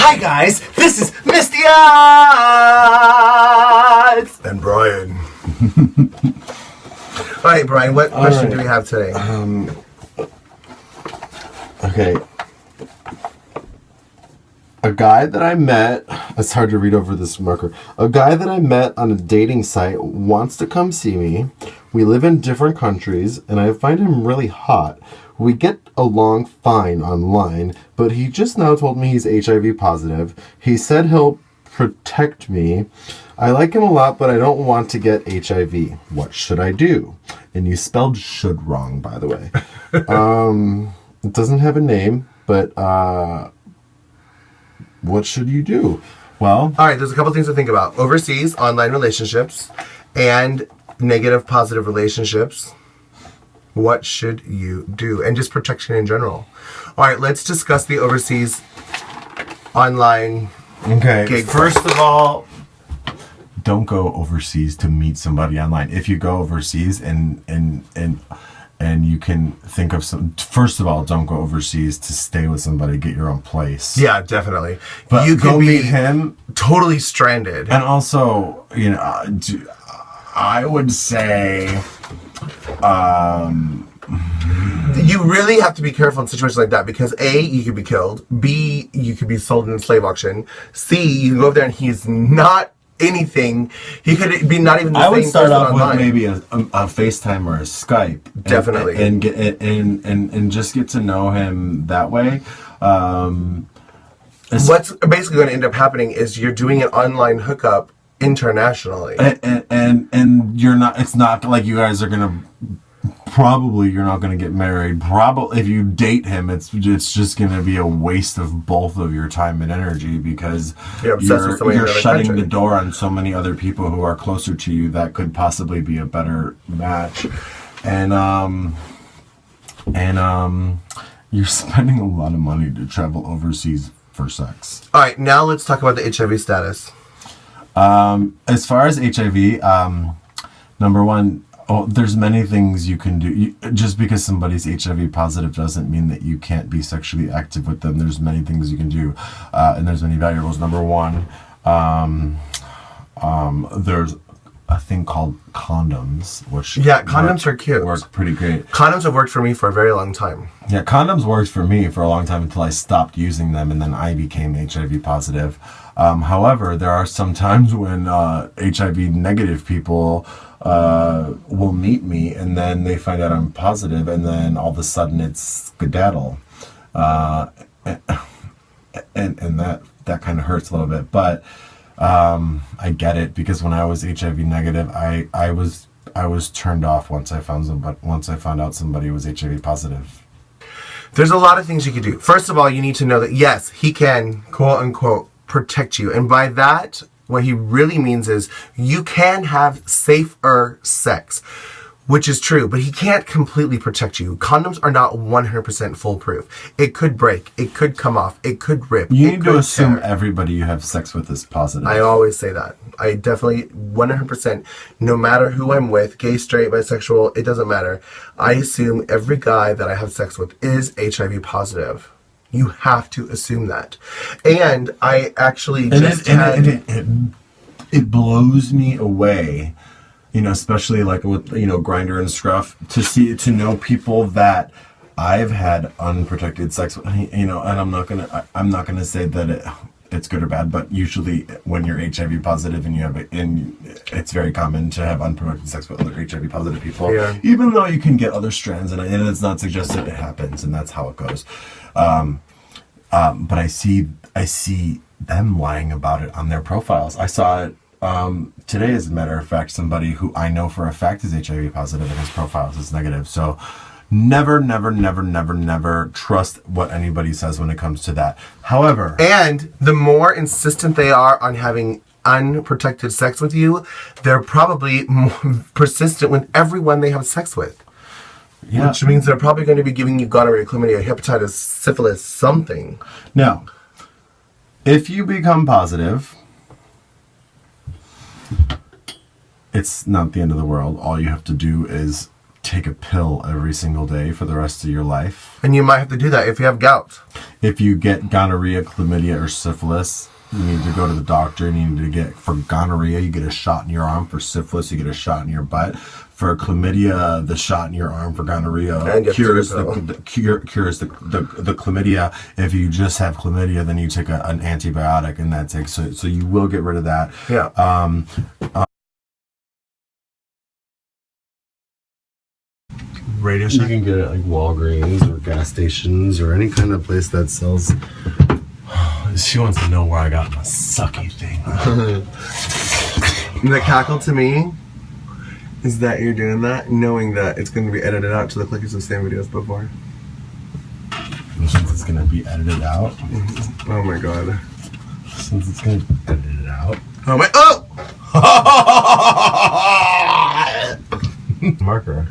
Hi guys, this is Misty Eyez! And Brian. All right, Brian, what question do we have today? Okay. A guy that I met, it's hard to read over this marker. A guy that I met on a dating site wants to come see me. We live in different countries, and I find him really hot. We get along fine online, but he just now told me he's HIV positive. He said he'll protect me. I like him a lot, but I don't want to get HIV. What should I do? And you spelled should wrong, by the way. It doesn't have a name, but what should you do? Well, all right, there's a couple things to think about. Overseas, online relationships, and negative positive relationships. What should you do? And just protection in general. All right, let's discuss the overseas online gig. First of all, don't go overseas to meet somebody online. If you go overseas and you can think of some, first of all, don't go overseas to stay with somebody, get your own place. Yeah, definitely. But you go can meet be him. totally stranded. And also, you know, I would say, you really have to be careful in situations like that because A, you could be killed. B, you could be sold in a slave auction. C, you can go over there and he's not anything. He could be not even the same person online. I would start off with maybe a FaceTime or a Skype. Definitely. And get and just get to know him that way. What's basically going to end up happening is you're doing an online hookup internationally. And you're not, it's not like you guys are gonna, probably you're not gonna get married. Probably if you date him, it's just gonna be a waste of both of your time and energy because you're shutting the door on so many other people who are closer to you that could possibly be a better match. And you're spending a lot of money to travel overseas for sex. All right, now let's talk about the HIV status. As far as HIV, number one, there's many things you can do. Just because somebody's HIV positive doesn't mean that you can't be sexually active with them. There's many things you can do, and there's many variables. Number one, there's a thing called condoms, which condoms are cute. Work pretty great. Condoms have worked for me for a very long time. Yeah, condoms worked for me for a long time until I stopped using them, and then I became HIV positive. However, there are some times when HIV negative people will meet me, and then they find out I'm positive, and then all of a sudden it's skedaddle, and that kind of hurts a little bit, but. I get it because when I was HIV negative, I was turned off once I found out somebody was HIV positive. There's a lot of things you can do. First of all, you need to know that yes, he can quote unquote protect you, and by that, what he really means is you can have safer sex, which is true, but he can't completely protect you. Condoms are not 100% foolproof. It could break. It could come off. It could rip. You need to assume everybody you have sex with is positive. I always say that. I definitely, 100%, no matter who I'm with, gay, straight, bisexual, it doesn't matter. I assume every guy that I have sex with is HIV positive. You have to assume that. And I actually it blows me away. You know, especially like with, you know, Grindr and Scruff, to know people that I've had unprotected sex with, you know, and I'm not gonna say that it's good or bad, but usually when you're HIV positive and it's very common to have unprotected sex with other HIV positive people, even though you can get other strands, and it's not suggested, it happens, and that's how it goes. But I see them lying about it on their profiles. I saw it. Today, as a matter of fact, somebody who I know for a fact is HIV positive and his profile is negative. So never trust what anybody says when it comes to that. However... And the more insistent they are on having unprotected sex with you, they're probably more persistent with everyone they have sex with. Yeah. Which means they're probably going to be giving you gonorrhea, chlamydia, hepatitis, syphilis, something. Now, if you become positive... It's not the end of the world. All you have to do is take a pill every single day for the rest of your life. And you might have to do that if you have gout. If you get gonorrhea, chlamydia, or syphilis, you need to go to the doctor. And you need to get, for gonorrhea, you get a shot in your arm. For syphilis, you get a shot in your butt. For chlamydia, the shot in your arm. For gonorrhea cures the chlamydia. If you just have chlamydia, then you take an antibiotic, and that takes so you will get rid of that. Yeah. Radio You can get it like Walgreens or gas stations or any kind of place that sells. She wants to know where I got my sucky thing. The cackle to me is that you're doing that, knowing that it's going to be edited out to look like it's the same videos before. Since it's going to be edited out. Oh my god. Since it's going to be edited out. Oh my. Oh! Marker.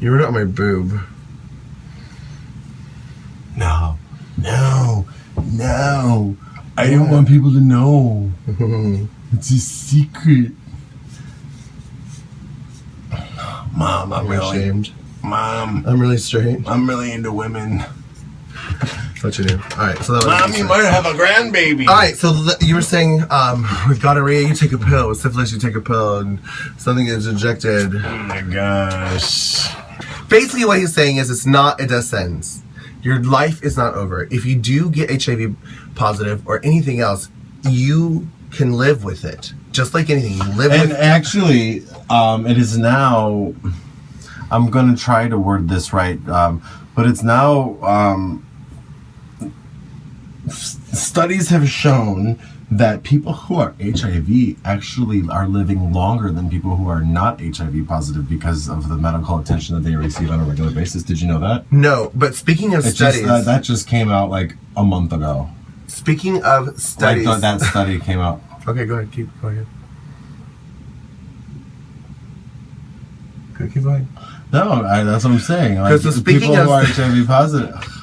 You wrote out my boob. No. I don't want people to know. It's a secret. Mom, I'm really ashamed. Mom, I'm really straight. I'm really into women. What you do? Alright, so that Mom, you might have a grandbaby. Alright, so you were saying with gonorrhea you take a pill, with syphilis you take a pill, and something is injected. Oh my gosh. Basically what he's saying is it does sense. Your life is not over. If you do get HIV positive or anything else, you can live with it. Just like anything. You live with it. And actually, it is now, I'm going to try to word this right, but it's now, studies have shown that people who are HIV actually are living longer than people who are not HIV positive because of the medical attention that they receive on a regular basis. Did you know that? No, but speaking of studies... that just came out like a month ago. Speaking of studies... Like that study came out. Okay, go ahead. Go ahead. Okay, keep going. No, that's what I'm saying. Like, So speaking people of... who are HIV positive...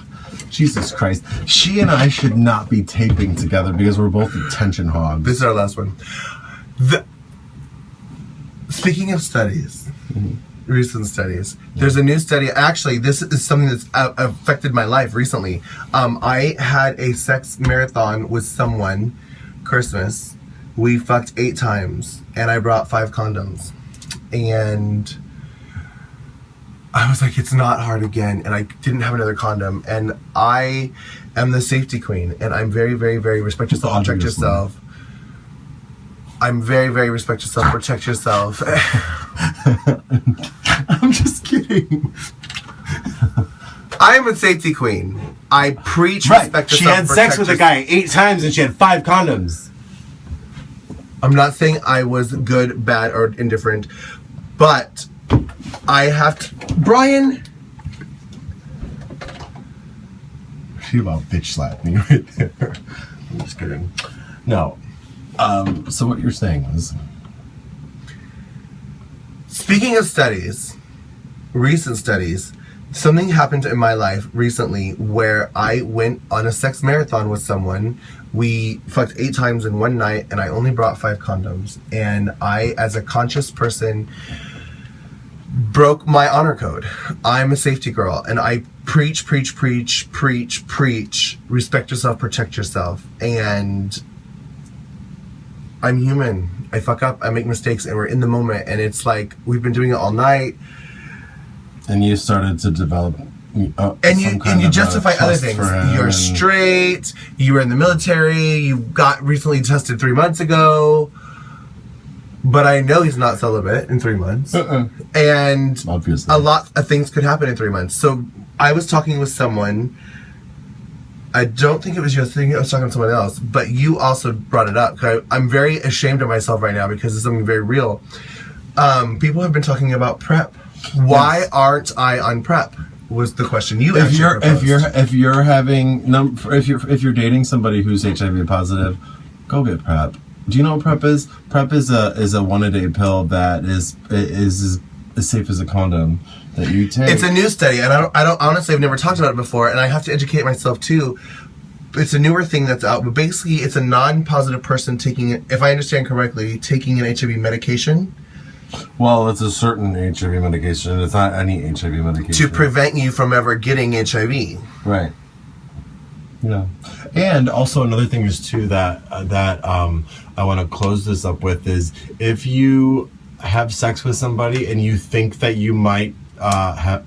Jesus Christ. She and I should not be taping together because we're both attention hogs. This is our last one. Speaking of studies, recent studies, there's a new study. Actually, this is something that's affected my life recently. I had a sex marathon with someone, Christmas. We fucked 8 times, and I brought 5 condoms. And... I was like, it's not hard again, and I didn't have another condom, and I am the safety queen, and I'm very, very, very respect yourself, protect yourself. I'm very, very respect yourself, protect yourself. I'm just kidding. I am a safety queen. I preach respect yourself. She had sex with a guy 8 times, and she had 5 condoms. I'm not saying I was good, bad, or indifferent, but... I have to... Brian! She about bitch slapped me right there. I'm just kidding. No. So what you're saying is... Speaking of studies, recent studies, something happened in my life recently where I went on a sex marathon with someone. We fucked 8 times in one night, and I only brought 5 condoms. And I, as a conscious person... broke my honor code. I'm a safety girl, and I preach, respect yourself, protect yourself, and I'm human. I fuck up, I make mistakes, and we're in the moment, and it's like, we've been doing it all night. And you started to develop and you justify other things. You're straight, you were in the military, you got recently tested 3 months ago. But I know he's not celibate in 3 months. And obviously, a lot of things could happen in 3 months. So I was talking with someone. I don't think it was you. I think I was talking to someone else. But you also brought it up. I'm very ashamed of myself right now because it's something very real. People have been talking about PrEP. Why aren't I on PrEP? Was the question you if you're dating somebody who's HIV positive, go get PrEP. Do you know what PrEP is? PrEP is a 1-a-day pill that is as safe as a condom that you take. It's a new study, and I don't honestly, I've never talked about it before, and I have to educate myself too. It's a newer thing that's out, but basically it's a non-positive person taking, if I understand correctly, taking an HIV medication, Well, it's a certain HIV medication. It's not any HIV medication. To prevent you from ever getting HIV. Right. Yeah. And also another thing is too that I want to close this up with is if you have sex with somebody and you think that you might have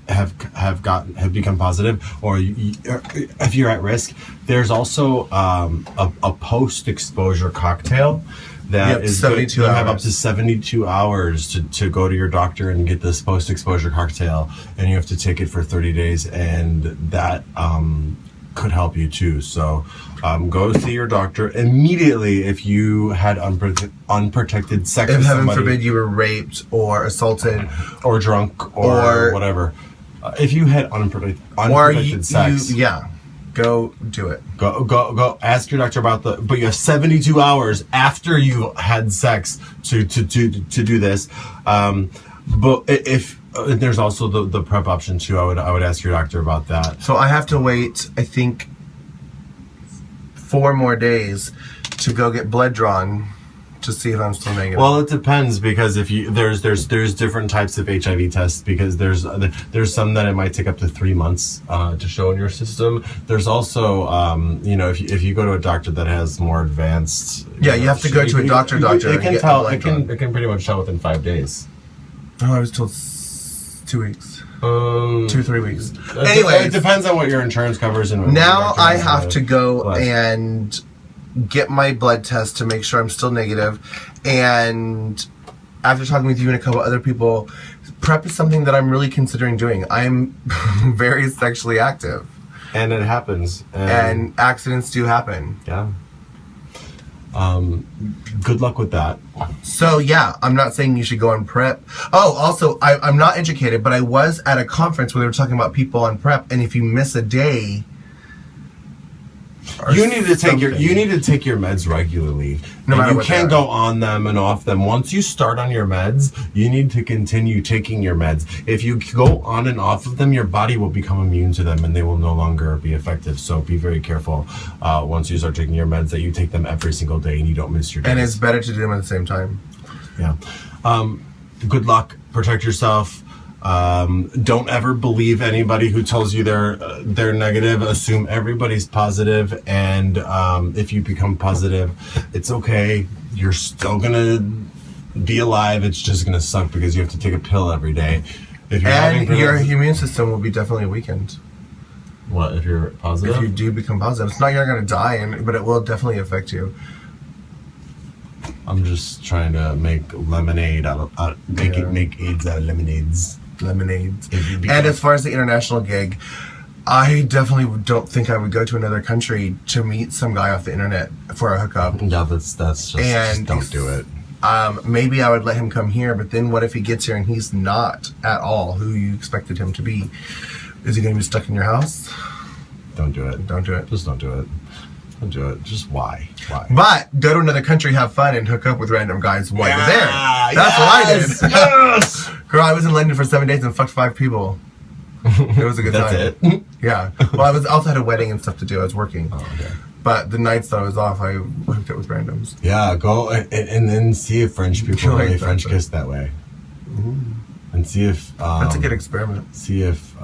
become positive, or if you're at risk, there's also a post-exposure cocktail that is 72 you hours. have up to 72 hours to go to your doctor and get this post-exposure cocktail, and you have to take it for 30 days, and that could help you too. So go see your doctor immediately if you had unprotected sex If with heaven somebody, forbid you were raped or assaulted or drunk or whatever. If you had unprotected sex, go do it. Go ask your doctor about but you have 72 hours after you had sex to do this. But if there's also the PrEP option too, I would ask your doctor about that. So I have to wait, I think, 4 more days to go get blood drawn to see if I'm still negative. Well, it depends, because if you there's different types of HIV tests, because there's some that it might take up to 3 months to show in your system. There's also if you go to a doctor that has more advanced, you have to go to a doctor. It can tell. It can pretty much tell within 5 days. Oh, I was told 2 weeks. 2-3 weeks. Anyway, it depends on what your insurance covers. And now I have to go and get my blood test to make sure I'm still negative. And after talking with you and a couple other people, PrEP is something that I'm really considering doing. I'm very sexually active. And it happens. And accidents do happen. Yeah. Good luck with that. So yeah, I'm not saying you should go on PrEP. Oh, also, I'm not educated, but I was at a conference where they were talking about people on PrEP, and if you miss a day, you need to take your meds regularly. No matter you what can't they are. go on them and off them. Once you start on your meds, you need to continue taking your meds. If you go on and off of them, your body will become immune to them and they will no longer be effective. So be very careful once you start taking your meds that you take them every single day and you don't miss your days. And it's better to do them at the same time. Yeah. Good luck. Protect yourself. Don't ever believe anybody who tells you they're negative. Assume everybody's positive, and if you become positive, it's okay. You're still gonna be alive. It's just gonna suck because you have to take a pill every day. If you're And your immune system will be definitely weakened. What if you're positive? If you do become positive, it's not you're not gonna die, but it will definitely affect you. I'm just trying to make lemonade make AIDS out of lemonades. Lemonades. And as far as the international gig, I definitely don't think I would go to another country to meet some guy off the internet for a hookup. Yeah, that's just don't do it. Maybe I would let him come here, but then what if he gets here and he's not at all who you expected him to be? Is he going to be stuck in your house? Don't do it. Don't do it. Just don't do it. Don't do it. Just why? But go to another country, have fun, and hook up with random guys while you're there. That's what I did. Yes! Girl, I was in London for 7 days and fucked 5 people. It was a good time. That's it? Yeah. Well, I also had a wedding and stuff to do. I was working. Oh, okay. But the nights that I was off, I hooked up with randoms. Yeah, go and then see if French people really French kiss that way. Ooh. And see if... That's a good experiment. See if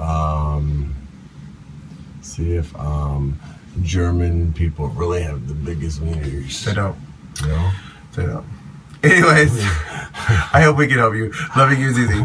German people really have the biggest wieners. They don't. No? They don't. Anyways, I hope we can help you. Loving you is easy.